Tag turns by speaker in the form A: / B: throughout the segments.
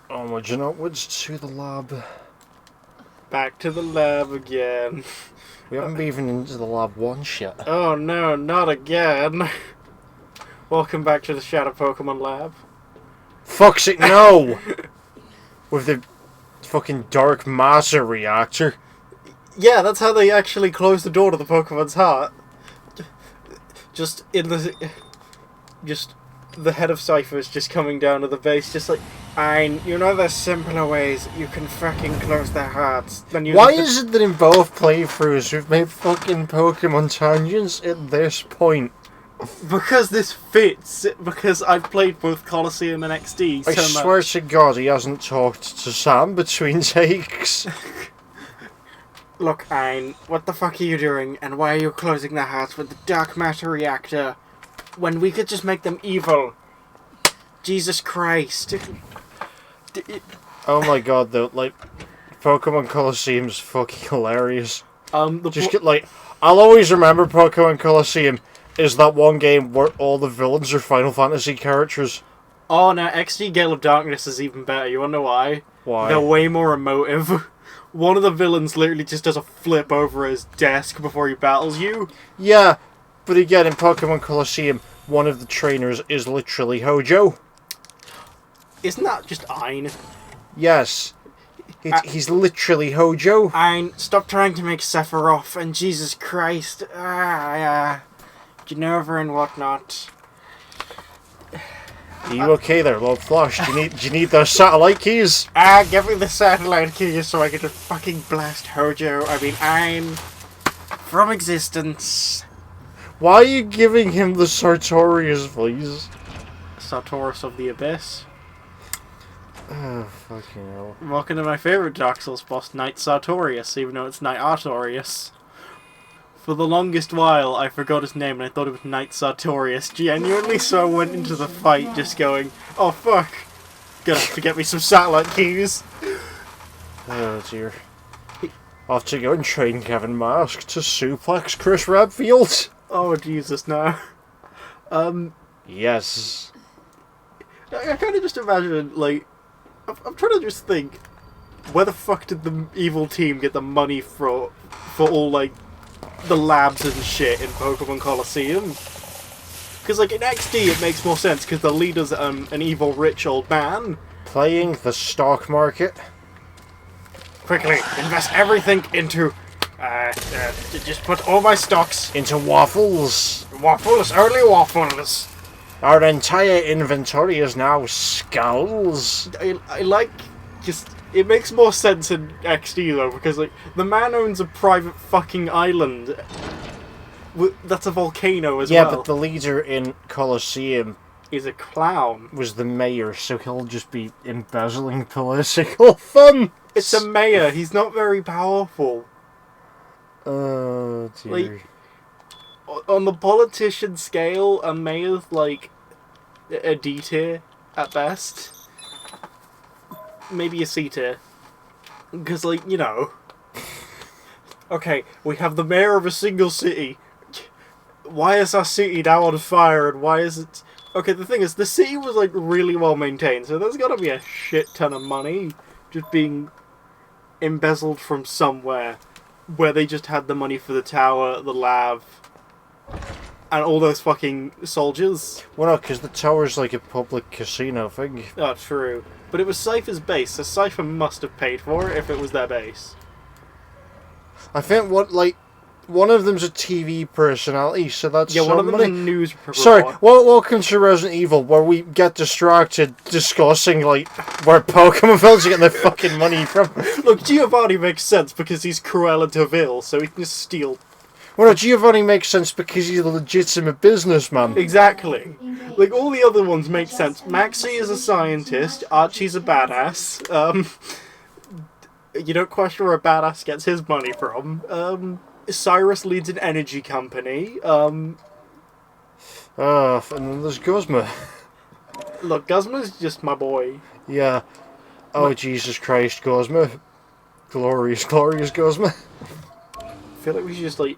A: Onwards and upwards to the lab.
B: Back to the lab again.
A: We haven't even into the lab once yet.
B: Oh no, not again. Welcome back to the Shadow Pokemon Lab.
A: Fuck's it, no! With the fucking dark matter reactor.
B: Yeah, that's how they actually close the door to the Pokemon's heart. Just the head of Cypher's just coming down to the base, just like, you know there's simpler ways you can fucking close their hearts than you.
A: Why is it that in both playthroughs we've made fucking Pokemon tangents at this point?
B: Because this fits, because I've played both Colosseum and XD
A: I
B: so
A: swear
B: much.
A: to God he hasn't talked to Sam between takes.
B: Look, Ein, what the fuck are you doing, and why are you closing their hearts with the dark matter reactor, when we could just make them evil? Jesus Christ.
A: Oh my God, though, like, Pokemon Colosseum's fucking hilarious. I'll always remember Pokemon Colosseum is that one game where all the villains are Final Fantasy characters.
B: Oh, now XD Gale of Darkness is even better. You wanna know why?
A: Why?
B: They're way more emotive. One of the villains literally just does a flip over his desk before he battles you.
A: Yeah, but again, in Pokemon Colosseum, one of the trainers is literally Hojo.
B: Isn't that just Ein?
A: Yes. He's literally Hojo.
B: Ein, stop trying to make Sephiroth and Jesus Christ. Genova and whatnot.
A: Are you okay there, Lord Flash? Do you need those satellite keys?
B: Give me the satellite keys so I can just fucking blast Ein from existence.
A: Why are you giving him the Sartorius voice?
B: Sartorius of the Abyss.
A: Oh, fucking hell.
B: Welcome to my favourite Dark Souls boss, Knight Sartorius, even though it's Knight Artorius. For the longest while, I forgot his name and I thought it was Knight Sartorius, genuinely, so I went into the fight just going, oh fuck, gonna have to get me some satellite keys.
A: Oh dear. I'll have to go and train Kevin Mask to suplex Chris Redfield.
B: Oh Jesus, no.
A: Yes.
B: I kind of just imagine, like, I'm trying to just think, where the fuck did the evil team get the money for all, like, the labs and shit in Pokemon Colosseum? Because, like, in XD it makes more sense, because the leader's an evil rich old man.
A: Playing the stock market.
B: Quickly, invest everything into, just put all my stocks
A: into waffles.
B: Waffles, early waffles.
A: Our entire inventory is now skulls.
B: I like, just, it makes more sense in XD though, because like, the man owns a private fucking island. That's a volcano as well.
A: Yeah, but the leader in Colosseum
B: is a clown.
A: Was the mayor, so he'll just be embezzling political funds.
B: It's a mayor, he's not very powerful.
A: Oh dear.
B: Like, on the politician scale, a mayor's like a D tier at best. Maybe a C tier. Because, like, you know. Okay, we have the mayor of a single city. Why is our city now on fire and why is it... Okay, the thing is, the city was, like, really well maintained, so there's gotta be a shit ton of money just being embezzled from somewhere where they just had the money for the tower, the lab, and all those fucking soldiers.
A: Well, no, because the tower's like a public casino thing.
B: Oh, true. But it was Cypher's base, so Cypher must have paid for it if it was their base.
A: I think one of them's a TV personality, so that's
B: one of them's a news report.
A: Sorry, welcome to Resident Evil, where we get distracted discussing, like, where Pokemon fans are getting their fucking money from.
B: Look, Giovanni makes sense because he's Cruella de Vil, so he can just steal.
A: Well, no, Giovanni makes sense because he's a legitimate businessman.
B: Exactly. Like, all the other ones make sense. Maxie is a scientist, Archie's a badass, you don't question where a badass gets his money from, Cyrus leads an energy company,
A: and then there's Guzma.
B: Look, Guzma's just my boy.
A: Yeah. Oh, Jesus Christ, Guzma. Glorious, glorious Guzma.
B: I feel like we should just, like...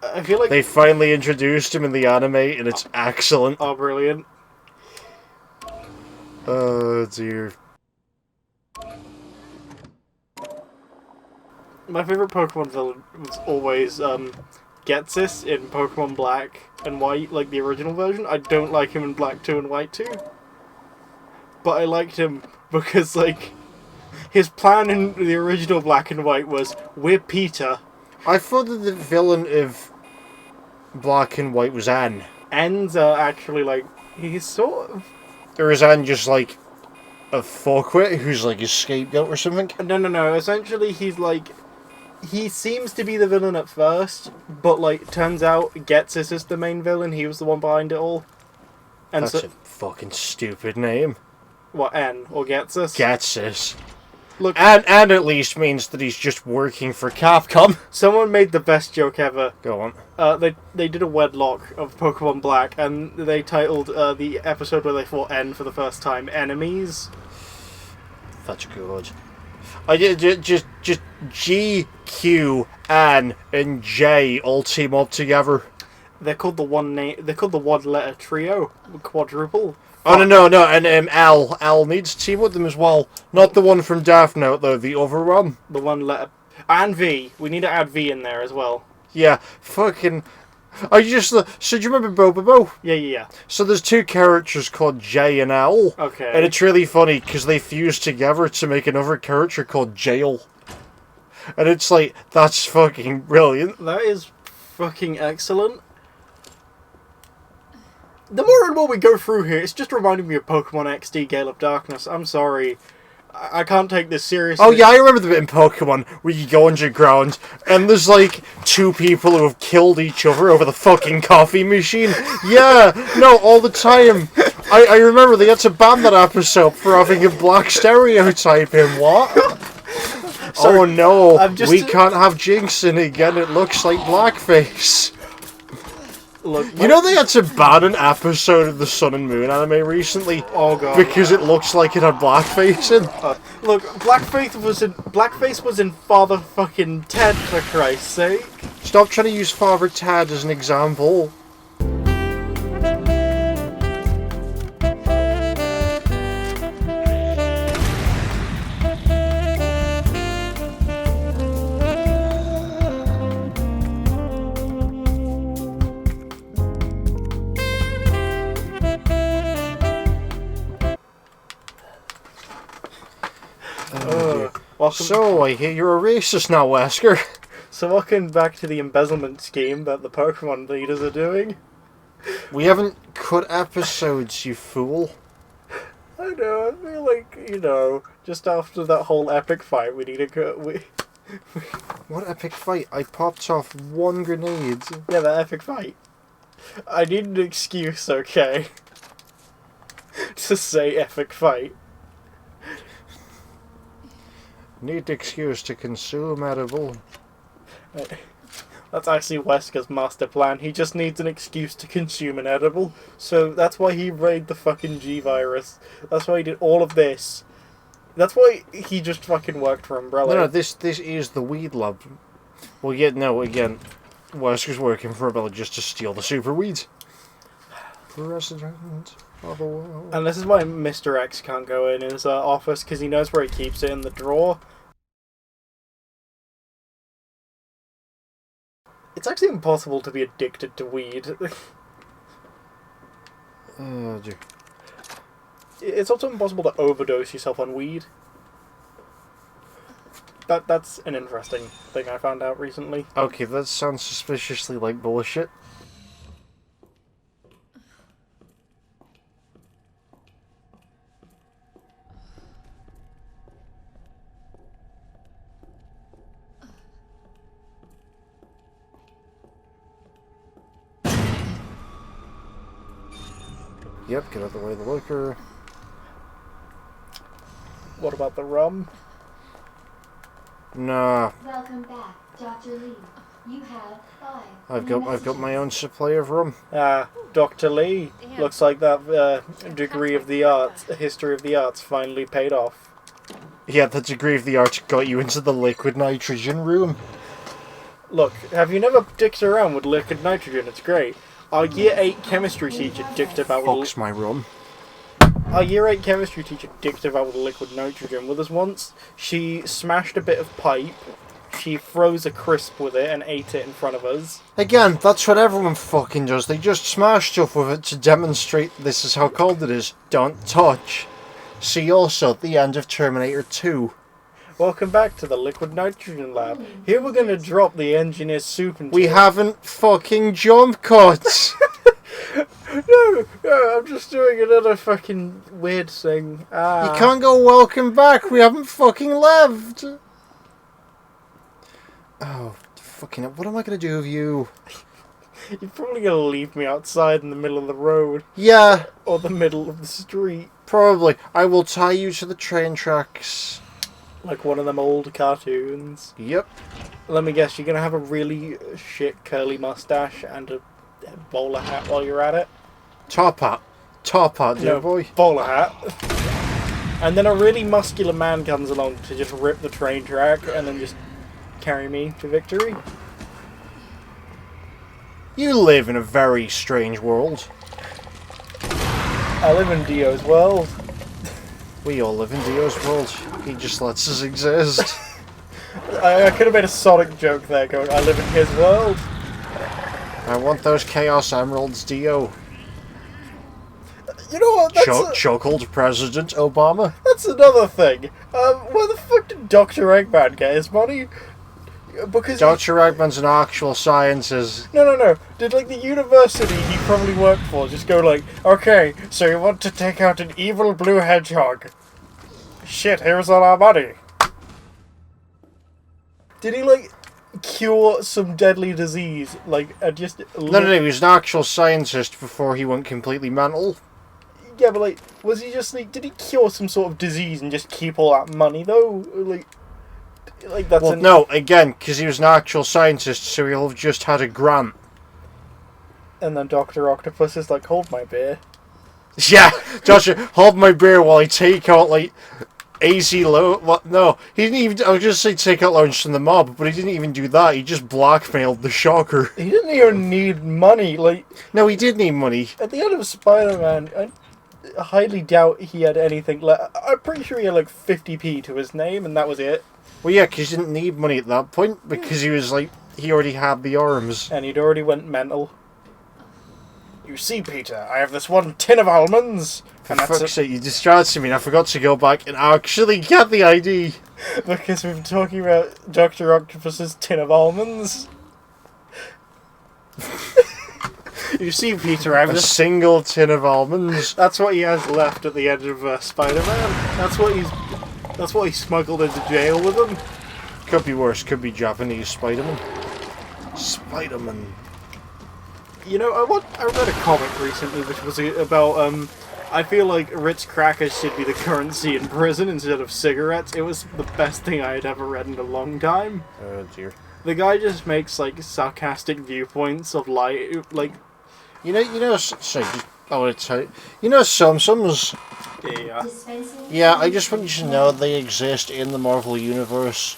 B: I feel like...
A: They finally introduced him in the anime, and it's excellent.
B: Oh, brilliant.
A: Oh dear.
B: My favorite Pokemon villain was always Ghetsis in Pokemon Black and White, like the original version. I don't like him in Black 2 and White 2. But I liked him because, like, his plan in the original Black and White was, we're Peter.
A: I thought that the villain of Black and White was Anne.
B: Anne's actually, like, he's sort of...
A: Or is Anne just, like, a fuckwit who's, like, a scapegoat or something?
B: No. Essentially, he's, like... He seems to be the villain at first, but, like, turns out Ghetsis is the main villain. He was the one behind it all. And
A: That's a fucking stupid name.
B: What, N or Ghetsis?
A: Ghetsis.
B: Look,
A: and at least means that he's just working for Capcom.
B: Someone made the best joke ever.
A: Go on.
B: They did a wedlock of Pokemon Black, and they titled the episode where they fought N for the first time "Enemies."
A: That's good. I just G, Q, N, and J all team up together.
B: They're called the one-letter trio, quadruple.
A: Oh no, and L needs to team with them as well. Not the one from Death Note though, the other one.
B: The one letter and V. We need to add V in there as well.
A: Yeah, fucking. I just so do you remember Bobobo?
B: Yeah.
A: So there's two characters called J and L.
B: Okay.
A: And it's really funny because they fuse together to make another character called Jail. And it's like, that's fucking brilliant.
B: That is fucking excellent. The more and more we go through here, it's just reminding me of Pokemon XD Gale of Darkness. I'm sorry. I can't take this seriously.
A: Oh yeah, I remember the bit in Pokemon where you go underground and there's like two people who have killed each other over the fucking coffee machine. Yeah, no, all the time. I remember they had to ban that episode for having a black stereotype in what? Sorry, oh no, we can't have Jinx in again, it looks like blackface.
B: Look,
A: you know they had to ban an episode of the Sun and Moon anime recently?
B: Oh god.
A: Because it looks like it had blackface in.
B: Look, blackface was in Father fucking Ted, for Christ's sake.
A: Stop trying to use Father Ted as an example. So, I hear you're a racist now, Wesker.
B: So welcome back to the embezzlement scheme that the Pokemon leaders are doing.
A: We haven't cut episodes, you fool.
B: I know, I feel like, just after that whole epic fight, we need to cut...
A: What epic fight? I popped off one grenade.
B: Yeah, that epic fight. I need an excuse, okay? To say epic fight.
A: Need excuse to consume edible.
B: That's actually Wesker's master plan. He just needs an excuse to consume an edible. So that's why he raided the fucking G-Virus. That's why he did all of this. That's why he just fucking worked for Umbrella.
A: No, this is the weed lab. Well, yeah, no, again, Wesker's working for Umbrella just to steal the super weeds. President of the world.
B: And this is why Mr. X can't go in his office, because he knows where he keeps it in the drawer. It's actually impossible to be addicted to weed.
A: Oh, dear.
B: It's also impossible to overdose yourself on weed. That's an interesting thing I found out recently.
A: Okay, that sounds suspiciously like bullshit. Yep, get out of the way of the liquor.
B: What about the rum?
A: Nah.
C: Welcome back, Dr. Lee. You have 5.
A: I've got my own supply of rum.
B: Dr. Lee. Looks like that degree of the arts, history of the arts, finally paid off.
A: Yeah, the degree of the arts got you into the liquid nitrogen room.
B: Look, have you never dicked around with liquid nitrogen? It's great. Our year 8 chemistry teacher dicked about
A: Fucks my rum.
B: Our year 8 chemistry teacher dicked about with liquid nitrogen with us once. She smashed a bit of pipe, she froze a crisp with it and ate it in front of us.
A: Again, that's what everyone fucking does. They just smash stuff with it to demonstrate this is how cold it is. Don't touch. See also the end of Terminator 2.
B: Welcome back to the liquid nitrogen lab. Here we're gonna drop the engineer's soup and...
A: We haven't fucking jump cuts!
B: No, I'm just doing another fucking weird thing.
A: You can't go welcome back, we haven't fucking left! Oh, fucking... What am I gonna do with you?
B: You're probably gonna leave me outside in the middle of the road.
A: Yeah.
B: Or the middle of the street.
A: Probably. I will tie you to the train tracks.
B: Like one of them old cartoons.
A: Yep.
B: Let me guess, you're gonna have a really shit curly mustache and a bowler hat while you're at it?
A: Top hat. Top hat, dear
B: No,
A: boy.
B: bowler hat. And then a really muscular man comes along to just rip the train track and then just carry me to victory.
A: You live in a very strange world.
B: I live in Dio's world.
A: We all live in Dio's world. He just lets us exist.
B: I could have made a Sonic joke there going, I live in his world.
A: I want those Chaos Emeralds, Dio.
B: You know what?
A: Chuckled President Obama.
B: That's another thing. Where the fuck did Dr. Eggman get his money? Because
A: Dr. Eggman's an actual scientist.
B: No. Did like the university he probably worked for just go like, okay, so you want to take out an evil blue hedgehog? Shit, here's all our money. Did he like cure some deadly disease? Like, just
A: No, he was an actual scientist before he went completely mental.
B: Yeah, but like, was he just like, did he cure some sort of disease and just keep all that money though? Like that's
A: well, no, again, because he was an actual scientist, so he'll have just had a grant.
B: And then Dr. Octopus is like, hold my beer.
A: Yeah, Doctor, hold my beer while I take out, like, easy loan. What? No, he didn't even. I was just say take out loans from the mob, but he didn't even do that. He just blackmailed the Shocker.
B: He didn't even need money. Like,
A: no, he did need money.
B: At the end of Spider-Man, I highly doubt he had anything. Like, I'm pretty sure he had like 50p to his name, and that was it.
A: Well, yeah, because he didn't need money at that point because he was like he already had the arms,
B: and he'd already went mental. You see, Peter, I have this one tin of almonds.
A: For fuck's sake, you distracted me and I forgot to go back and actually get the ID.
B: Because we've been talking about Dr. Octopus's tin of almonds. You see, Peter, I have
A: a single tin of almonds.
B: That's what he has left at the end of Spider-Man. That's what he smuggled into jail with him.
A: Could be worse. Could be Japanese Spider-Man. Spider-Man.
B: You know, I read a comic recently which was about, I feel like Ritz crackers should be the currency in prison instead of cigarettes. It was the best thing I had ever read in a long time.
A: Oh dear.
B: The guy just makes, like, sarcastic viewpoints of life, like...
A: Sorry, I want to tell you. You know Sums?
B: Yeah.
A: Yeah, I just want you to know they exist in the Marvel Universe.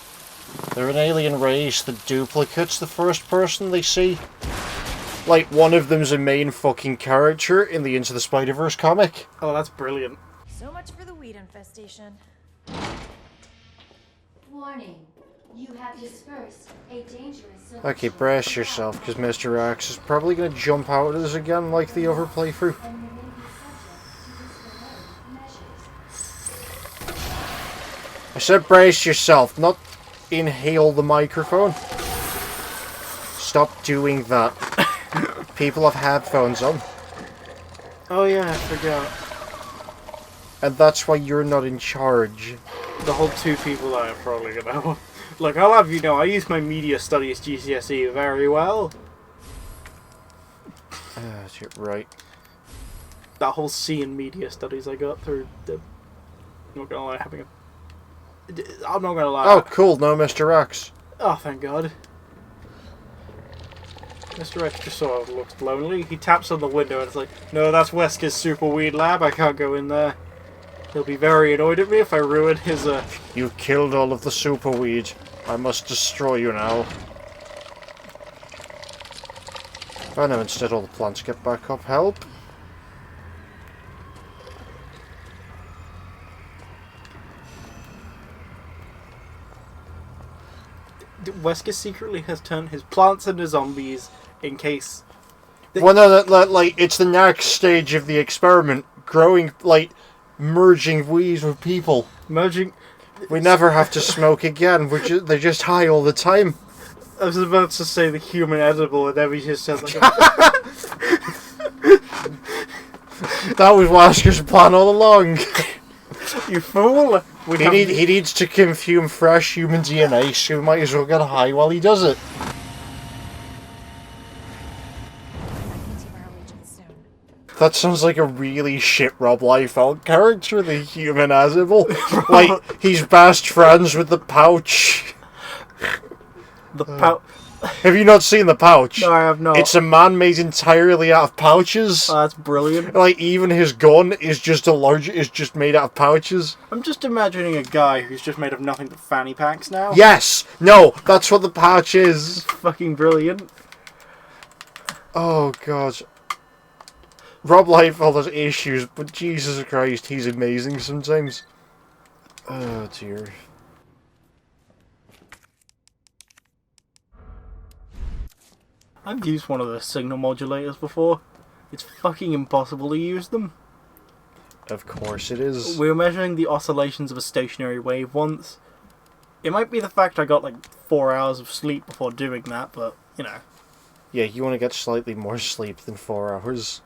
A: They're an alien race that duplicates the first person they see. Like, one of them's a main fucking character in the Into the Spider-Verse comic.
B: Oh, that's brilliant.
D: So much for the weed infestation.
C: Warning. You have dispersed a dangerous...
A: Okay, brace yourself, because Mr. X is probably going to jump out at us again like the other playthrough. I said brace yourself, not inhale the microphone. Stop doing that. People have headphones on.
B: Oh yeah, I forgot.
A: And that's why you're not in charge.
B: The whole two people that I'm probably gonna... Look, I'll have you know, I use my media studies GCSE very well.
A: You're right.
B: That whole C in media studies I got through the... I'm not gonna lie, I'm not gonna lie.
A: Oh, cool, no Mr. X.
B: Oh, thank God. Mr. X just sort of looks lonely. He taps on the window and it's like, no, that's Wesker's super weed lab, I can't go in there. He'll be very annoyed at me if I ruin his,
A: You've killed all of the super weed. I must destroy you now. Oh no, instead all the plants get back up. Help.
B: Wesker secretly has turned his plants into zombies in case...
A: Well, no, like, it's the next stage of the experiment. Growing, like, merging weeds with people.
B: Merging...
A: We never have to smoke again. They're just high all the time.
B: I was about to say the human edible, and then we just said like...
A: That was Wesker's plan all along.
B: You fool!
A: He needs to consume fresh human DNA, so he might as well get high while he does it. That sounds like a really shit Rob Liefeld character, the human Azable. Like, he's best friends with the pouch.
B: The pouch...
A: Have you not seen The Pouch?
B: No, I have not.
A: It's a man made entirely out of pouches.
B: Oh, that's brilliant.
A: Like, even his gun is just made out of pouches.
B: I'm just imagining a guy who's just made of nothing but fanny packs now.
A: Yes! No, that's what the pouch is.
B: It's fucking brilliant.
A: Oh, God. Rob Liefeld has issues, but Jesus Christ, he's amazing sometimes. Oh, dear.
B: I've used one of the signal modulators before. It's fucking impossible to use them.
A: Of course it is.
B: We were measuring the oscillations of a stationary wave once. It might be the fact I got like 4 hours of sleep before doing that, but, you know.
A: Yeah, you want to get slightly more sleep than 4 hours.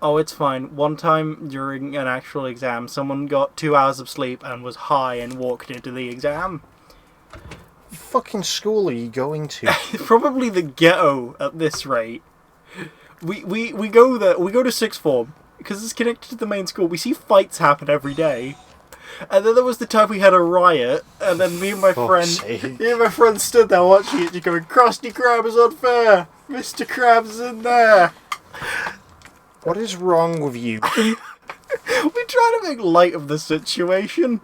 B: Oh, it's fine. One time during an actual exam, someone got 2 hours of sleep and was high and walked into the exam.
A: What fucking school are you going to?
B: Probably the ghetto at this rate. We go there. We go to sixth form because it's connected to the main school. We see fights happen every day, and then there was the time we had a riot, and then me and my friend stood there watching it, just going, "Krusty Krab is unfair. Mr. Krabs in there."
A: What is wrong with you?
B: We try to make light of the situation.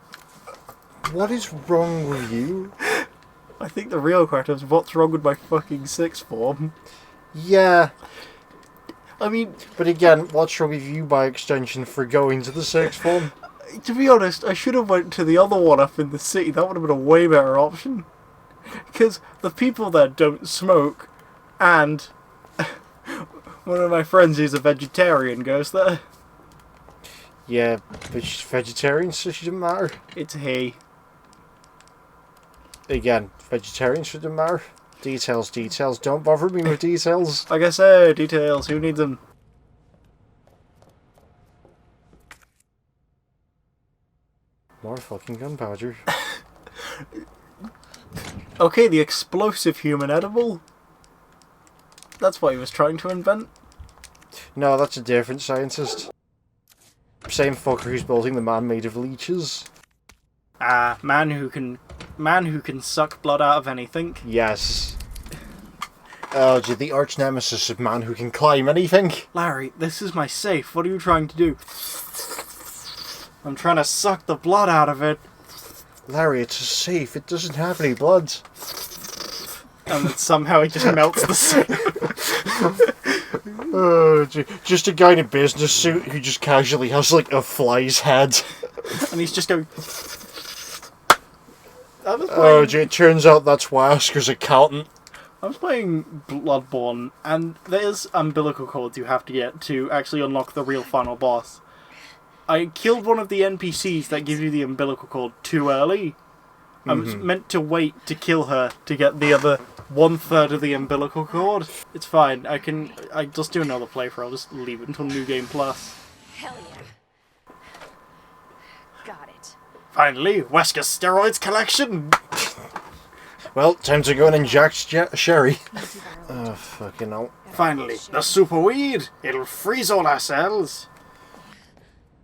A: What is wrong with you?
B: I think the real question is, what's wrong with my fucking sixth form?
A: Yeah.
B: I mean...
A: But again, what's wrong with you by extension for going to the sixth form?
B: To be honest, I should have went to the other one up in the city. That would have been a way better option. Because the people there don't smoke, and one of my friends who's a vegetarian goes there.
A: Yeah, but she's vegetarian, so she doesn't matter.
B: It's he.
A: Again, vegetarian shouldn't matter. Details. Don't bother me with details.
B: Like I said, details. Who needs them?
A: More fucking gunpowder.
B: Okay, the explosive human edible. That's what he was trying to invent.
A: No, that's a different scientist. Same fucker who's building the man made of leeches.
B: Man who can suck blood out of anything.
A: Yes. Oh, the arch nemesis of man who can climb anything.
B: Larry, this is my safe. What are you trying to do? I'm trying to suck the blood out of it.
A: Larry, it's a safe. It doesn't have any blood.
B: And then somehow it just melts the safe.
A: Oh, just a guy in a business suit who just casually has like a fly's head.
B: And he's just going...
A: Oh, it turns out that's Wesker's accountant.
B: I was playing Bloodborne, and there's umbilical cords you have to get to actually unlock the real final boss. I killed one of the NPCs that give you the umbilical cord too early. I was meant to wait to kill her to get the other 1/3 of the umbilical cord. It's fine. I just do another playthrough. I'll just leave it until New Game Plus.
D: Hell yeah. Got it.
B: Finally, Wesker's steroids collection!
A: Well, time to go and inject Sherry. Oh, fucking hell.
B: Finally, the super weed! It'll freeze all our cells!